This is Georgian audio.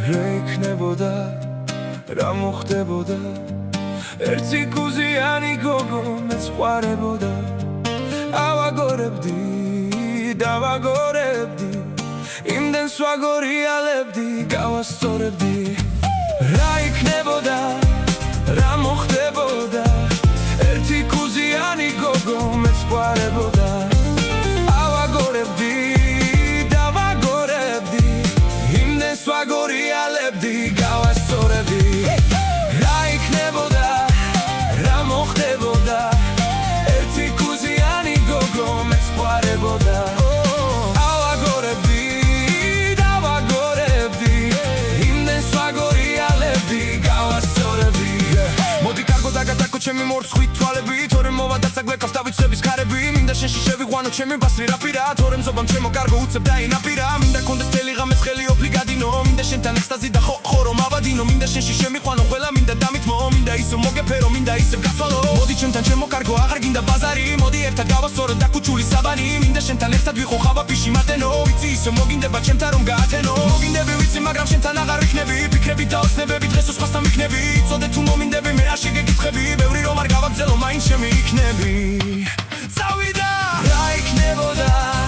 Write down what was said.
რა იქნებოდა, რა მოხდებოდა ერთი კუზიანი გოგო მეცხვარებოდა ავაგორებდი, დავაგორებდი იმდენს ვაგორიალებდი, გავასწორებდი რა იქნებოდა, რა მოხდებოდა ერთი კუზიანი გოგო მეცხვარებოდა ავაგორებდი, დავაგორებდი იმდენს ვაგორიალებდი, გავასწორებდი რა იქნებოდა, რა მოხდებოდა ერთი კუზიანი გოგო მეცხვარებოდა ავაგორებდი, დავაგორებდი იმდენს ვაგორიალებდი, გავასწორებდი მოდი კარგო დაგატაკო ჩემი მორცხვი თვალები თორემ მოვა დაწაგლეკავს დავიცვების ქარები მინდა შენში შევიღვანო ჩემი ბასრი რაპირა თორემ ზობამ ჩემო კარგო უცებ დაინაპირა მინდა კონდეს წელი ღამეს ხელი ოფლი გადინო მინდა შენთან ექსტაზი და ხო რომ ავადინო მინდა შენში შემიყვანო ყველა მინდა დამithმო მინდა ისო მოგეფერო მინდა ისევ გასვალო მოდი ჩემთან ჩემო კარგო აღარ გინდა ბაზარი მოდი ერთად გავასწორო დაკუჩული საბანი მინდა შენთან ერთად ვიყო ხავა ფიში მატენო ვიცი ისო მოგინდება ჩემთან რომ გაათენო მოგინდები ვიცი მაგრამ შენთან აღარ ვიქნები ფიქრები და ოცნებები დღეს სხვასთან ვიქნები იცოდე თუ მომინდები მე არ შეგეკითხები ბევრი რომ არ გავაგზელო მაინც შემი იქნები წავიდა რა იქნებოდა